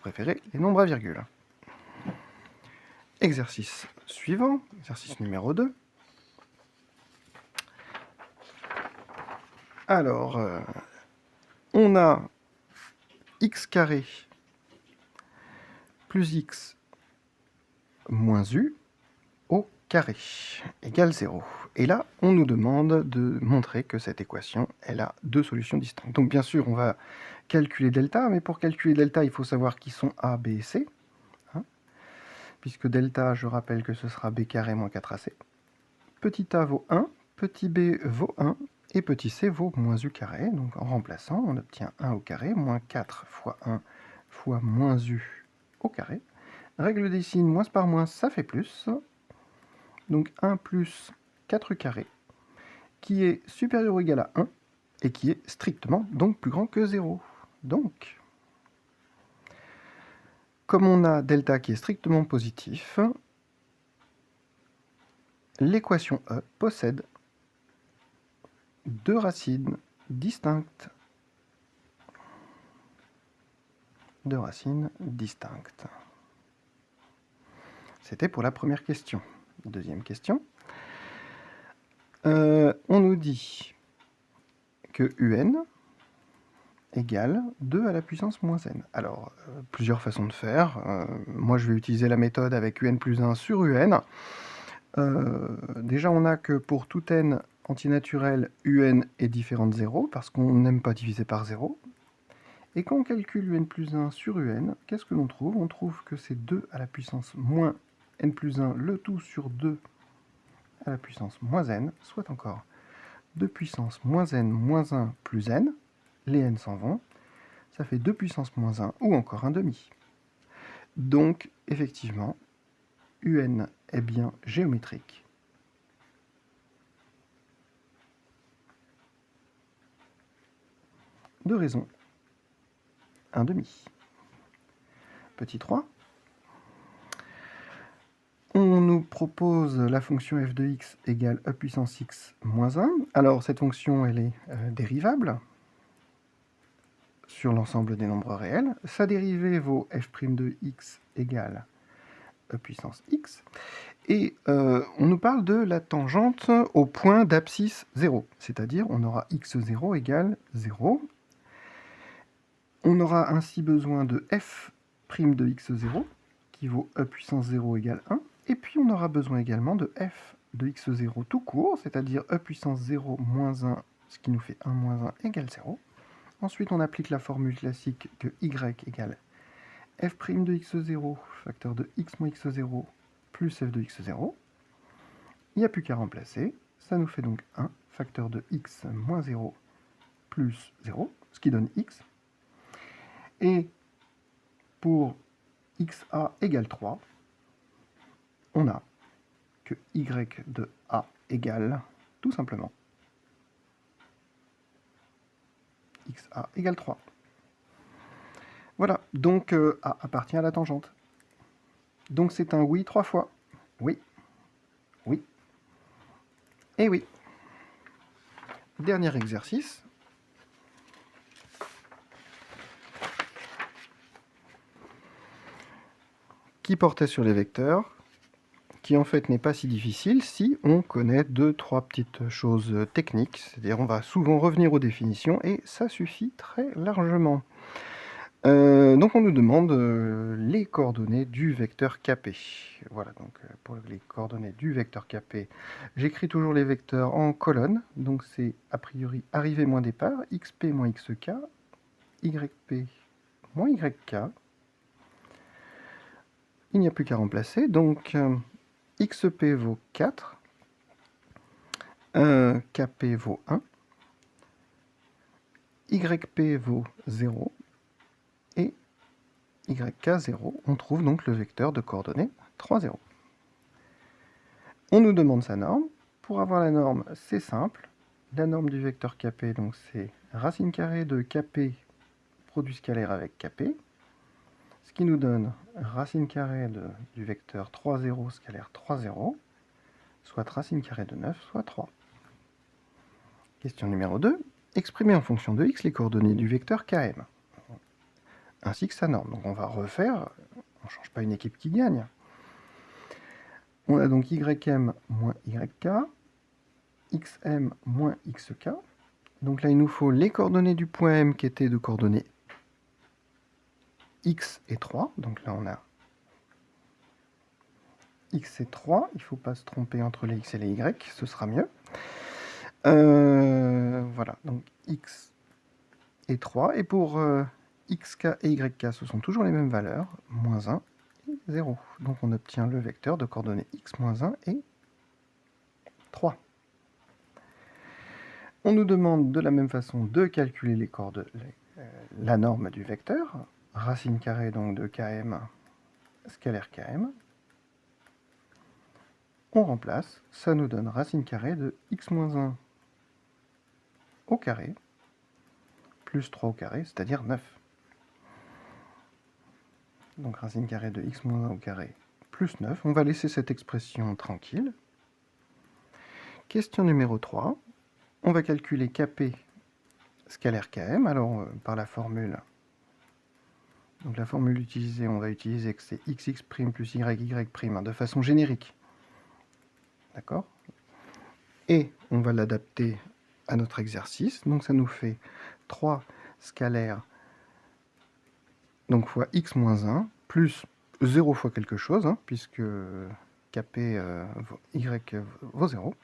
préférez les nombres à virgule. Exercice suivant, exercice numéro 2. Alors, on a x carré plus x moins u au carré égale 0. Et là, on nous demande de montrer que cette équation, elle a deux solutions distinctes. Donc bien sûr, on va calculer delta, mais pour calculer delta, il faut savoir qui sont a, b et c. Puisque delta, je rappelle que ce sera b carré moins 4ac. Petit a vaut 1, petit b vaut 1, et petit c vaut moins u carré. Donc en remplaçant, on obtient 1 au carré, moins 4 fois 1 fois moins u au carré. Règle des signes, moins par moins, ça fait plus. Donc 1 plus 4u carré, qui est supérieur ou égal à 1, et qui est strictement donc plus grand que 0. Donc, comme on a delta qui est strictement positif, l'équation E possède deux racines distinctes. Deux racines distinctes. C'était pour la première question. Deuxième question. On nous dit que un égale 2 à la puissance moins n. Alors, plusieurs façons de faire. Moi, je vais utiliser la méthode avec un plus 1 sur un. Déjà, on a que pour tout n antinaturel, un est différent de 0, parce qu'on n'aime pas diviser par 0. Et quand on calcule un plus 1 sur un, qu'est-ce que l'on trouve? On trouve que c'est 2 à la puissance moins n plus 1, le tout sur 2 à la puissance moins n, soit encore 2 puissance moins n moins 1 plus n, les n s'en vont, ça fait 2 puissance moins 1 ou encore un demi. Donc, effectivement, un est bien géométrique. De raison 1 demi. Petit 3. On nous propose la fonction f de x égale e puissance x moins 1. Alors, cette fonction, elle est dérivable sur l'ensemble des nombres réels. Sa dérivée vaut f' de x égale e puissance x. Et on nous parle de la tangente au point d'abscisse 0. C'est-à-dire, on aura x0 égale 0. On aura ainsi besoin de f' de x0, qui vaut e puissance 0 égale 1. Et puis on aura besoin également de f de x0 tout court, c'est-à-dire e puissance 0 moins 1, ce qui nous fait 1 moins 1 égale 0. Ensuite, on applique la formule classique que y égale f' de x0, facteur de x moins x0, plus f de x0. Il n'y a plus qu'à remplacer. Ça nous fait donc 1, facteur de x moins 0, plus 0, ce qui donne x. Et pour xa égale 3, on a que y de a égale, tout simplement, xa égale 3. Voilà, donc a appartient à la tangente. Donc c'est un oui 3 fois. Oui, oui, et oui. Dernier exercice. Qui portait sur les vecteurs, qui en fait n'est pas si difficile si on connaît 2-3 petites choses techniques, c'est-à-dire on va souvent revenir aux définitions et ça suffit très largement. Donc on nous demande les coordonnées du vecteur Kp. Voilà, donc pour les coordonnées du vecteur Kp, j'écris toujours les vecteurs en colonne, donc c'est a priori arrivée moins départ, xp moins xk, yp moins yk. Il n'y a plus qu'à remplacer, donc xp vaut 4, kp vaut 1, yp vaut 0, et yk 0. On trouve donc le vecteur de coordonnées 3, 0. On nous demande sa norme. Pour avoir la norme, c'est simple. La norme du vecteur kp, donc c'est racine carrée de kp produit scalaire avec kp, ce qui nous donne racine carrée du vecteur 3, 0 scalaire 3, 0, soit racine carrée de 9, soit 3. Question numéro 2. Exprimer en fonction de x les coordonnées du vecteur km. ainsi que sa norme. Donc on va refaire, on ne change pas une équipe qui gagne. On a donc ym moins yk, xm moins xk. Donc là, il nous faut les coordonnées du point M qui étaient de coordonnées x et 3. Donc là, on a x et 3. Il ne faut pas se tromper entre les x et les y, ce sera mieux. Voilà, donc x et 3. Et pour xk et yk, ce sont toujours les mêmes valeurs, moins 1 et 0. Donc on obtient le vecteur de coordonnées x moins 1 et 3. On nous demande de la même façon de calculer la norme du vecteur, racine carrée donc de km scalaire km. On remplace, ça nous donne racine carrée de x moins 1 au carré plus 3 au carré, c'est-à-dire 9. Donc racine carrée de x moins 1 au carré plus 9. On va laisser cette expression tranquille. Question numéro 3. On va calculer Kp scalaire Km. Alors, par la formule. Donc la formule utilisée, on va utiliser que c'est xx' plus yy' de façon générique. D'accord? Et on va l'adapter à notre exercice. Donc ça nous fait 3 scalaire, donc fois x moins 1, plus 0 fois quelque chose, hein, puisque Kp y vaut 0.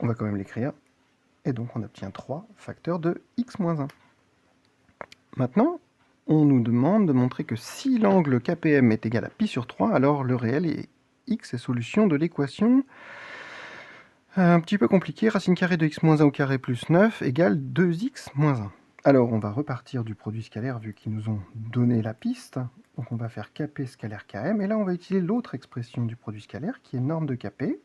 On va quand même l'écrire. Et donc on obtient 3 facteurs de x moins 1. Maintenant, on nous demande de montrer que si l'angle KPM est égal à pi sur 3, alors le réel est x est solution de l'équation un petit peu compliquée. Racine carrée de x moins 1 au carré plus 9 égale 2x moins 1. Alors on va repartir du produit scalaire vu qu'ils nous ont donné la piste. Donc on va faire Kp scalaire Km. Et là on va utiliser l'autre expression du produit scalaire qui est norme de Kp.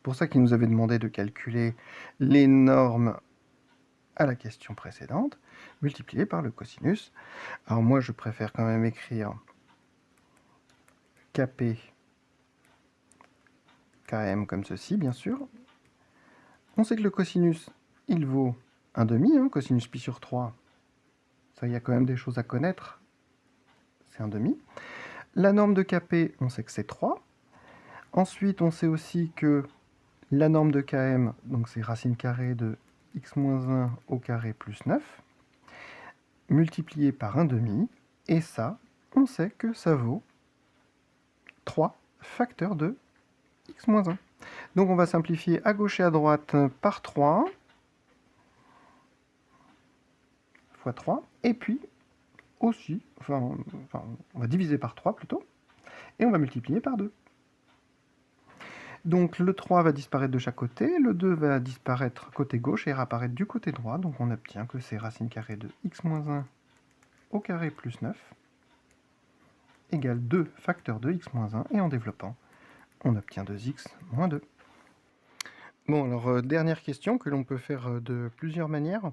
Pour ça qu'ils nous avaient demandé de calculer les normes à la question précédente, multiplié par le cosinus. Alors moi, je préfère quand même écrire Kp Km comme ceci, bien sûr. On sait que le cosinus, il vaut 1/2, hein, cosinus pi sur 3. Ça, il y a quand même des choses à connaître. C'est 1/2. La norme de Kp, on sait que c'est 3. Ensuite, on sait aussi que la norme de Km, donc c'est racine carrée de x moins 1 au carré plus 9, multiplié par 1/2, et ça, on sait que ça vaut 3 facteurs de x moins 1. Donc on va simplifier à gauche et à droite par 3, fois 3, et puis aussi, on va diviser par 3 plutôt, et on va multiplier par 2. Donc le 3 va disparaître de chaque côté, le 2 va disparaître côté gauche et réapparaître du côté droit, donc on obtient que c'est racine carrée de x moins 1 au carré plus 9 égale 2 facteurs de x moins 1, et en développant, on obtient 2x moins 2. Bon, alors dernière question que l'on peut faire de plusieurs manières,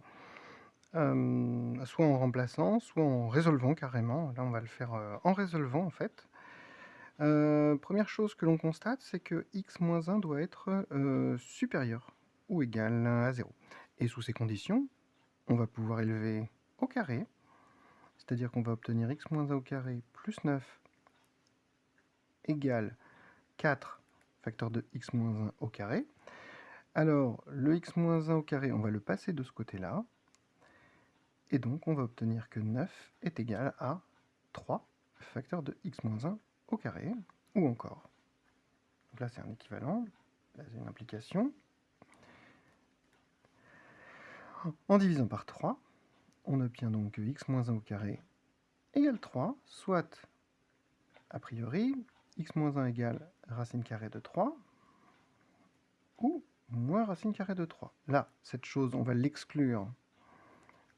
soit en remplaçant, soit en résolvant carrément. Là, on va le faire en résolvant en fait. Première chose que l'on constate, c'est que x moins 1 doit être supérieur ou égal à 0. Et sous ces conditions, on va pouvoir élever au carré, c'est-à-dire qu'on va obtenir x moins 1 au carré plus 9 égale 4 facteur de x moins 1 au carré. Alors, le x moins 1 au carré, on va le passer de ce côté-là. Et donc, on va obtenir que 9 est égal à 3 facteur de x moins 1 au carré, ou encore. Donc là, c'est un équivalent. Là, c'est une implication. En divisant par 3, on obtient donc que x moins 1 au carré égale 3, soit, a priori, x moins 1 égale racine carrée de 3, ou moins racine carrée de 3. Là, cette chose, on va l'exclure,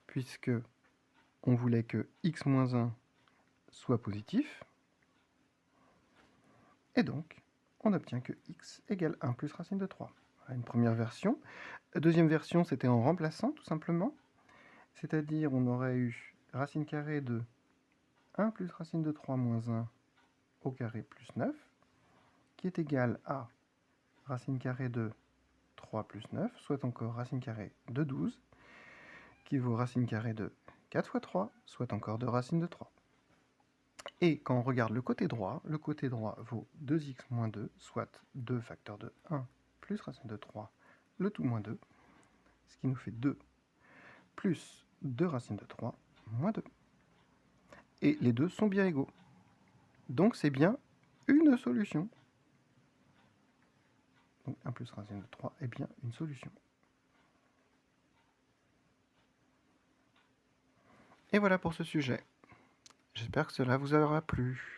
puisque on voulait que x moins 1 soit positif. Et donc, on obtient que x égale 1 plus racine de 3. Une première version. La deuxième version, c'était en remplaçant, tout simplement. C'est-à-dire, on aurait eu racine carrée de 1 plus racine de 3 moins 1 au carré plus 9, qui est égal à racine carrée de 3 plus 9, soit encore racine carrée de 12, qui vaut racine carrée de 4 fois 3, soit encore 2 racines de 3. Et quand on regarde le côté droit vaut 2x moins 2, soit 2 facteurs de 1 plus racine de 3, le tout moins 2, ce qui nous fait 2 plus 2 racines de 3 moins 2. Et les deux sont bien égaux. Donc c'est bien une solution. Donc 1 plus racine de 3 est bien une solution. Et voilà pour ce sujet. J'espère que cela vous aura plu.